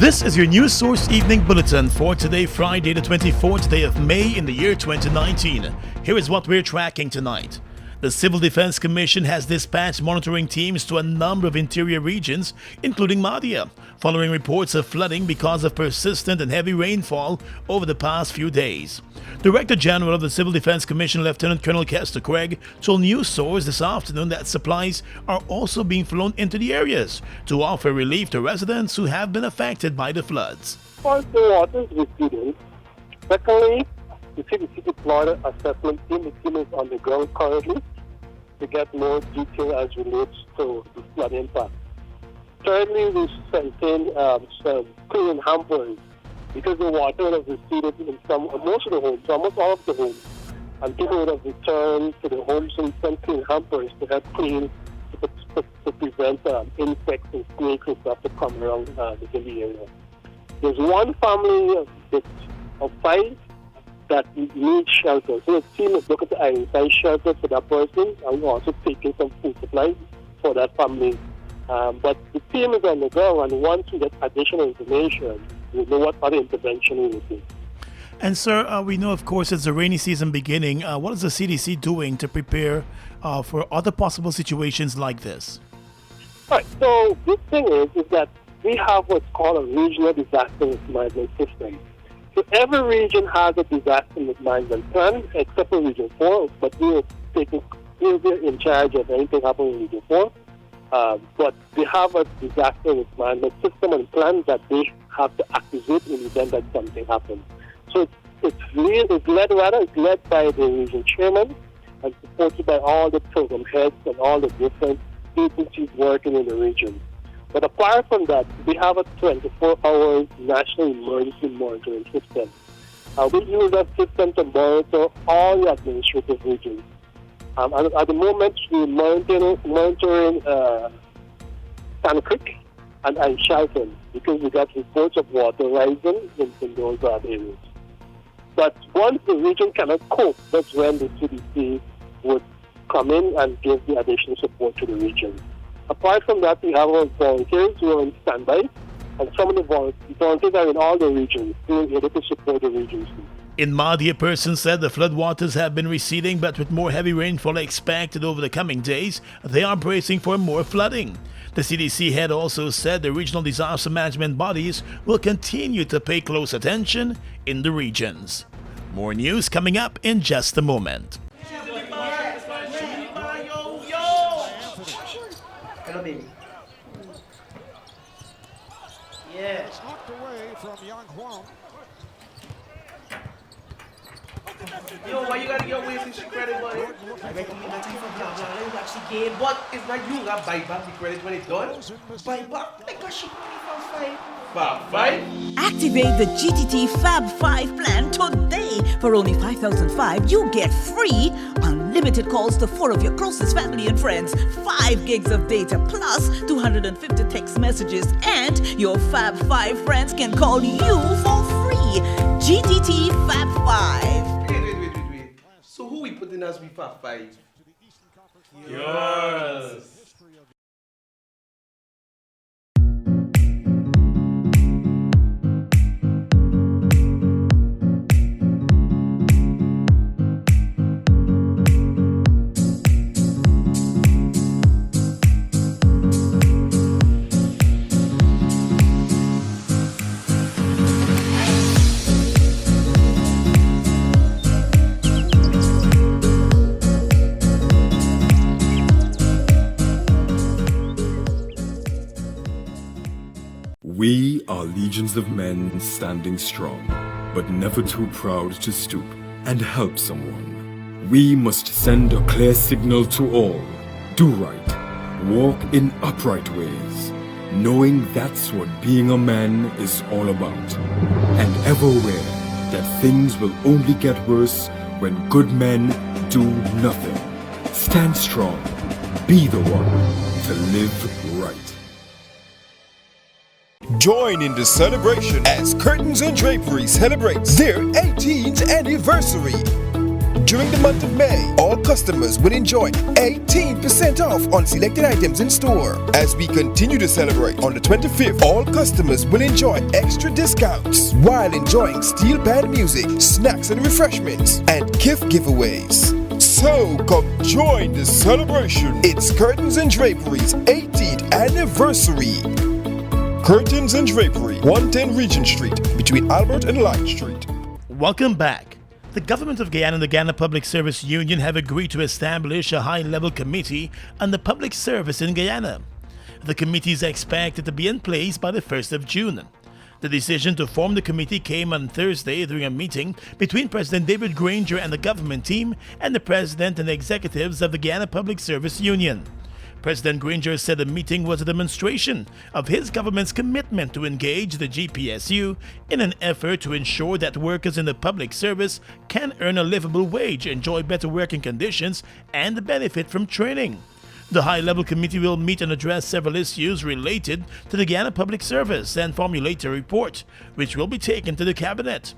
This is your News Source Evening Bulletin for today, Friday the 24th day of May in the year 2019. Here is what we're tracking tonight. The Civil Defense Commission has dispatched monitoring teams to a number of interior regions, including Madhya, following reports of flooding because of persistent and heavy rainfall over the past few days. Director General of the Civil Defense Commission, Lieutenant Colonel Kester Craig, told News Source this afternoon that supplies are also being flown into the areas to offer relief to residents who have been affected by the floods. First, the water is receding. Secondly, the CDC deployed an assessment team. The team is on the ground currently to get more detail as relates to the flood impact. Thirdly, we sent in some cleaning hampers because the water has receded in most of the homes, almost all of the homes, and people would have returned to the homes and sent cleaning hampers to help clean to prevent insects and snakes and stuff to come around the area. There's one family of 5 that needs shelter. So the team is looking to identify shelter for that person, and we're also taking some food supplies for that family. But the team is on the ground, and once we get additional information, we know what other intervention we will do. And sir, we know of course it's the rainy season beginning. What is the CDC doing to prepare for other possible situations like this? All right, so the thing is that we have what's called a regional disaster risk management system. So every region has a disaster management plan, except for Region 4, but we're in charge of anything happening in Region 4. But they have a disaster risk management system and plan that they have to activate in the event that something happens. So it's led by the region chairman and supported by all the program heads and all the different agencies working in the region. But apart from that, we have a 24-hour national emergency monitoring system. We use that system to monitor all the administrative regions. At the moment, we're monitoring Sand Creek and Shelton because we got reports of water rising in those areas. But once the region cannot cope, that's when the CDC would come in and give the additional support to the region. Apart from that, we have our volunteers who are in standby, and some of the volunteers are in all the regions, being able to support the regions. In Madhya, a person said the floodwaters have been receding, but with more heavy rainfall expected over the coming days, they are bracing for more flooding. The CDC head also said the regional disaster management bodies will continue to pay close attention in the regions. More news coming up in just a moment. Hello, baby. Yeah. It's knocked away from Young Huang. Yo, why you gotta get away from the credit, buddy? I reckon you got time for blah blah. Let me watch the game. But it's not you that buy back the credit when it's done. Buy back because she money for 5. Fab 5? Activate the GTT Fab 5 plan today. For only 5,005, you get free unlimited calls to 4 of your closest family and friends, 5 gigs of data plus 250 text messages, and your Fab 5 friends can call you for free. GTT Fab 5. Wait. So who we putting as we Fab 5? Yours. We are legions of men standing strong, but never too proud to stoop and help someone. We must send a clear signal to all. Do right, walk in upright ways, knowing that's what being a man is all about. And ever aware that things will only get worse when good men do nothing. Stand strong, be the one to live right. Join in the celebration as Curtains and Drapery celebrates their 18th anniversary. During the month of May, all customers will enjoy 18% off on selected items in store. As we continue to celebrate, on the 25th, all customers will enjoy extra discounts while enjoying steel band music, snacks and refreshments, and gift giveaways. So come join the celebration. It's Curtains and Drapery's 18th anniversary. Curtains and Drapery, 110 Regent Street, between Albert and Light Street. Welcome back. The government of Guyana and the Guyana Public Service Union have agreed to establish a high-level committee on the public service in Guyana. The committee is expected to be in place by the 1st of June. The decision to form the committee came on Thursday during a meeting between President David Granger and the government team and the president and executives of the Guyana Public Service Union. President Granger said the meeting was a demonstration of his government's commitment to engage the GPSU in an effort to ensure that workers in the public service can earn a livable wage, enjoy better working conditions, and benefit from training. The high-level committee will meet and address several issues related to the Guyana Public Service and formulate a report, which will be taken to the cabinet.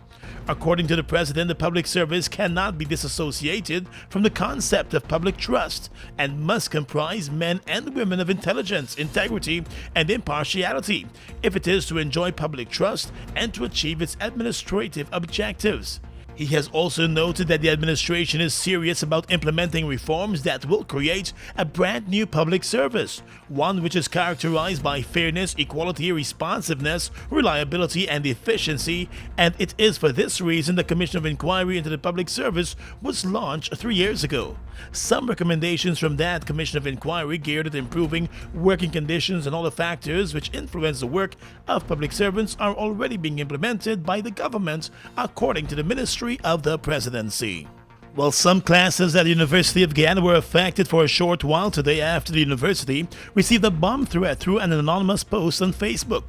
According to the president, the public service cannot be disassociated from the concept of public trust and must comprise men and women of intelligence, integrity, and impartiality if it is to enjoy public trust and to achieve its administrative objectives. He has also noted that the administration is serious about implementing reforms that will create a brand new public service, one which is characterized by fairness, equality, responsiveness, reliability, and efficiency, and it is for this reason the Commission of Inquiry into the Public Service was launched 3 years ago. Some recommendations from that Commission of Inquiry geared at improving working conditions and all the factors which influence the work of public servants are already being implemented by the government, according to the Ministry of the Presidency. Well, some classes at the University of Guyana were affected for a short while today after the university received a bomb threat through an anonymous post on Facebook.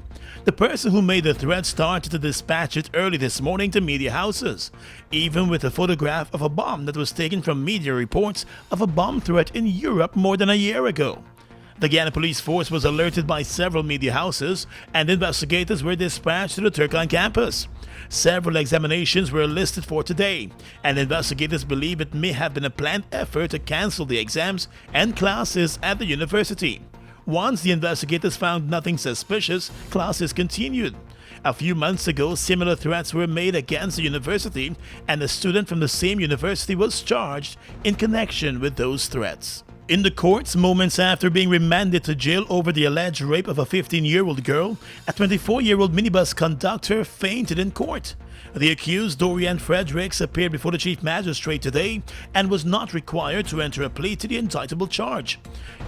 The person who made the threat started to dispatch it early this morning to media houses, even with a photograph of a bomb that was taken from media reports of a bomb threat in Europe more than a year ago. The Guyana police force was alerted by several media houses, and investigators were dispatched to the Turkine campus. Several examinations were listed for today, and investigators believe it may have been a planned effort to cancel the exams and classes at the university. Once the investigators found nothing suspicious, classes continued. A few months ago, similar threats were made against the university, and a student from the same university was charged in connection with those threats. In the courts, moments after being remanded to jail over the alleged rape of a 15-year-old girl, a 24-year-old minibus conductor fainted in court. The accused, Dorian Fredericks, appeared before the chief magistrate today and was not required to enter a plea to the indictable charge.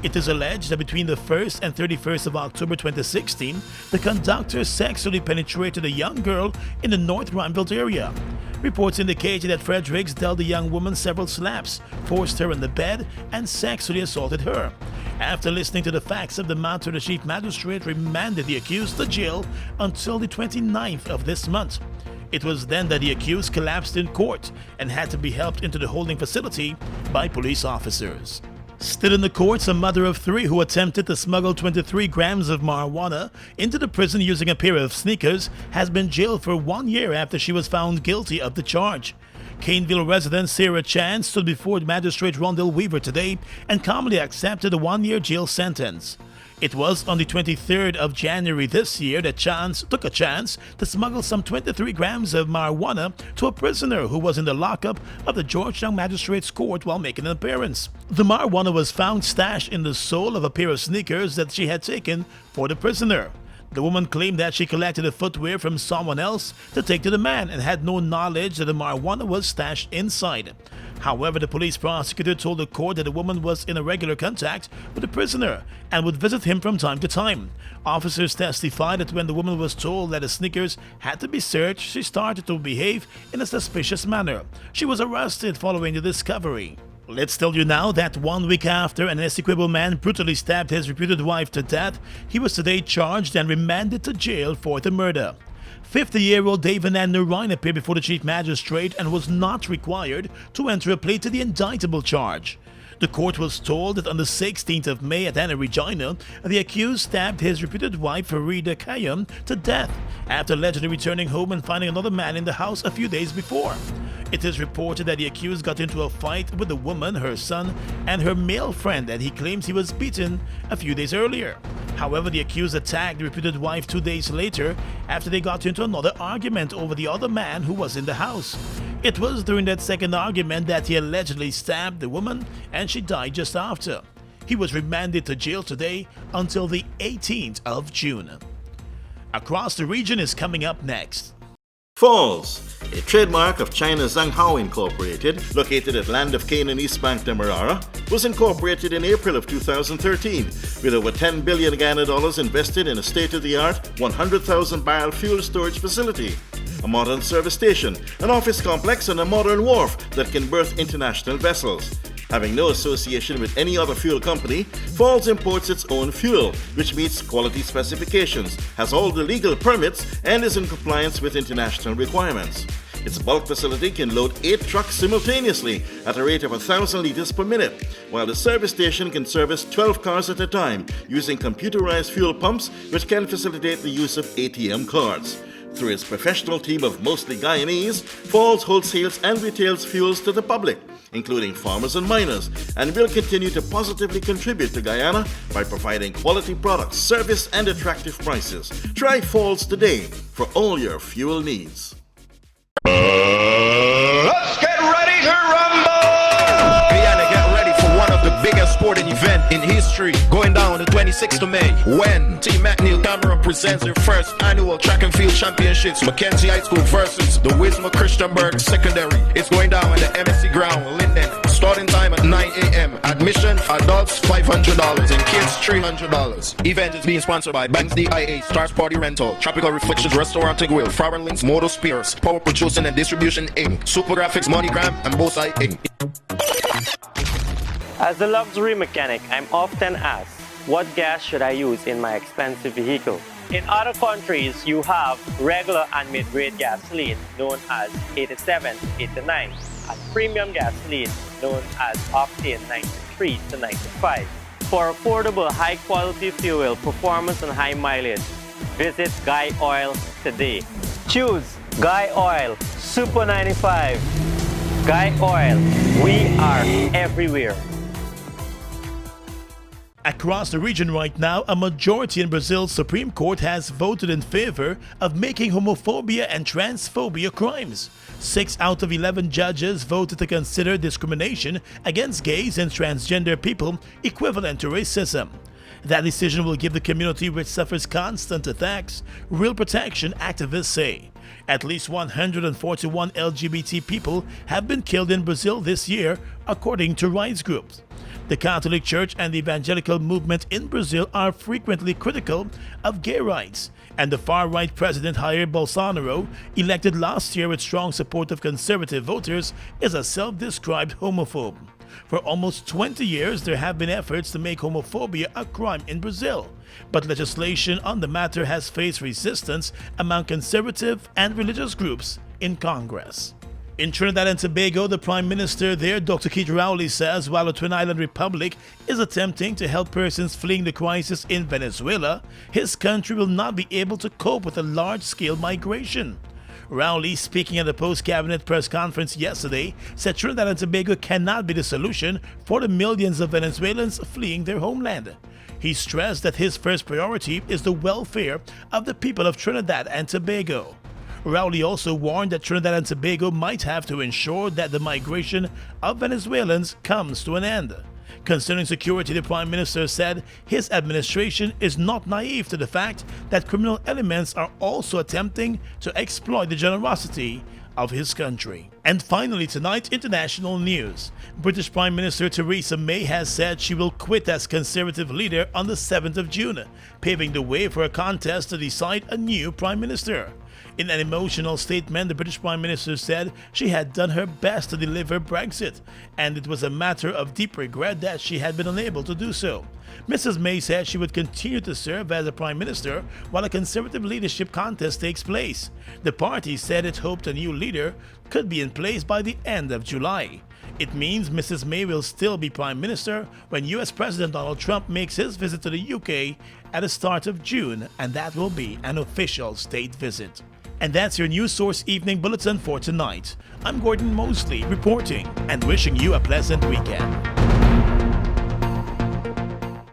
It is alleged that between the 1st and 31st of October 2016, the conductor sexually penetrated a young girl in the North Rheinville area. Reports indicated that Fredericks dealt the young woman several slaps, forced her on the bed, and sexually assaulted her. After listening to the facts of the matter, the chief magistrate remanded the accused to jail until the 29th of this month. It was then that the accused collapsed in court and had to be helped into the holding facility by police officers. Still in the courts, a mother of 3 who attempted to smuggle 23 grams of marijuana into the prison using a pair of sneakers has been jailed for 1 year after she was found guilty of the charge. Caneville resident Sarah Chan stood before Magistrate Rondell Weaver today and calmly accepted a 1-year jail sentence. It was on the 23rd of January this year that Chance took a chance to smuggle some 23 grams of marijuana to a prisoner who was in the lockup of the Georgetown Magistrates Court while making an appearance. The marijuana was found stashed in the sole of a pair of sneakers that she had taken for the prisoner. The woman claimed that she collected the footwear from someone else to take to the man and had no knowledge that the marijuana was stashed inside. However, the police prosecutor told the court that the woman was in a regular contact with the prisoner and would visit him from time to time. Officers testified that when the woman was told that the sneakers had to be searched, she started to behave in a suspicious manner. She was arrested following the discovery. Let's tell you now that 1 week after an Essequibo man brutally stabbed his reputed wife to death, he was today charged and remanded to jail for the murder. 50-year-old David Nurine appeared before the chief magistrate and was not required to enter a plea to the indictable charge. The court was told that on the 16th of May at Anna Regina, the accused stabbed his reputed wife, Farida Kayam, to death after allegedly returning home and finding another man in the house a few days before. It is reported that the accused got into a fight with the woman, her son, and her male friend, and he claims he was beaten a few days earlier. However, the accused attacked the reputed wife 2 days later after they got into another argument over the other man who was in the house. It was during that second argument that he allegedly stabbed the woman and she died just after. He was remanded to jail today until the 18th of June. Across the region is coming up next. Falls, a trademark of China's Zhanghao Incorporated, located at Land of Cane and East Bank, Demerara, was incorporated in April of 2013 with over $10 billion Guyana dollars invested in a state-of-the-art 100,000 barrel fuel storage facility, a modern service station, an office complex, and a modern wharf that can berth international vessels. Having no association with any other fuel company, Falls imports its own fuel, which meets quality specifications, has all the legal permits, and is in compliance with international requirements. Its bulk facility can load 8 trucks simultaneously at a rate of 1,000 liters per minute, while the service station can service 12 cars at a time using computerized fuel pumps, which can facilitate the use of ATM cards. Through its professional team of mostly Guyanese, Falls wholesales and retails fuels to the public, including farmers and miners, and will continue to positively contribute to Guyana by providing quality products, service, and attractive prices. Try Falls today for all your fuel needs. Let's get ready to rumble! Guyana, get ready for one of the biggest sporting events in history, going down the 26th of May, when Team McNeil Cameron presents their first annual track and field championships, Mackenzie High School versus the Wisma Christianberg Secondary. It's going down at the MSC ground, Linden. Starting time at 9 a.m. Admission, adults $500 and kids $300. Event is being sponsored by Banks DIA, Stars Party Rental, Tropical Reflections Restaurant Tigwill, Foreign Links Motor Spears, Power Producing and Distribution Inc., Super Graphics MoneyGram, and Bosai Inc. As a luxury mechanic, I'm often asked, what gas should I use in my expensive vehicle? In other countries, you have regular and mid-grade gasoline known as 87, 89, and premium gasoline known as octane 93 to 95. For affordable, high-quality fuel, performance, and high mileage, visit Guy Oil today. Choose Guy Oil Super 95. Guy Oil, we are everywhere. Across the region right now, a majority in Brazil's Supreme Court has voted in favor of making homophobia and transphobia crimes. 6 out of 11 judges voted to consider discrimination against gays and transgender people equivalent to racism. That decision will give the community, which suffers constant attacks, real protection, activists say. At least 141 LGBT people have been killed in Brazil this year, according to rights groups. The Catholic Church and the evangelical movement in Brazil are frequently critical of gay rights, and the far-right president Jair Bolsonaro, elected last year with strong support of conservative voters, is a self-described homophobe. For almost 20 years, there have been efforts to make homophobia a crime in Brazil, but legislation on the matter has faced resistance among conservative and religious groups in Congress. In Trinidad and Tobago, the Prime Minister there, Dr. Keith Rowley, says while the Twin Island Republic is attempting to help persons fleeing the crisis in Venezuela, his country will not be able to cope with a large-scale migration. Rowley, speaking at the post-cabinet press conference yesterday, said Trinidad and Tobago cannot be the solution for the millions of Venezuelans fleeing their homeland. He stressed that his first priority is the welfare of the people of Trinidad and Tobago. Rowley also warned that Trinidad and Tobago might have to ensure that the migration of Venezuelans comes to an end. Concerning security, the Prime Minister said his administration is not naive to the fact that criminal elements are also attempting to exploit the generosity of his country. And finally tonight, international news. British Prime Minister Theresa May has said she will quit as Conservative leader on the 7th of June, paving the way for a contest to decide a new Prime Minister. In an emotional statement, the British Prime Minister said she had done her best to deliver Brexit, and it was a matter of deep regret that she had been unable to do so. Mrs. May said she would continue to serve as a Prime Minister while a Conservative leadership contest takes place. The party said it hoped a new leader could be in place by the end of July. It means Mrs. May will still be Prime Minister when US President Donald Trump makes his visit to the UK at the start of June, and that will be an official state visit. And that's your News Source Evening Bulletin for tonight. I'm Gordon Mosley reporting and wishing you a pleasant weekend.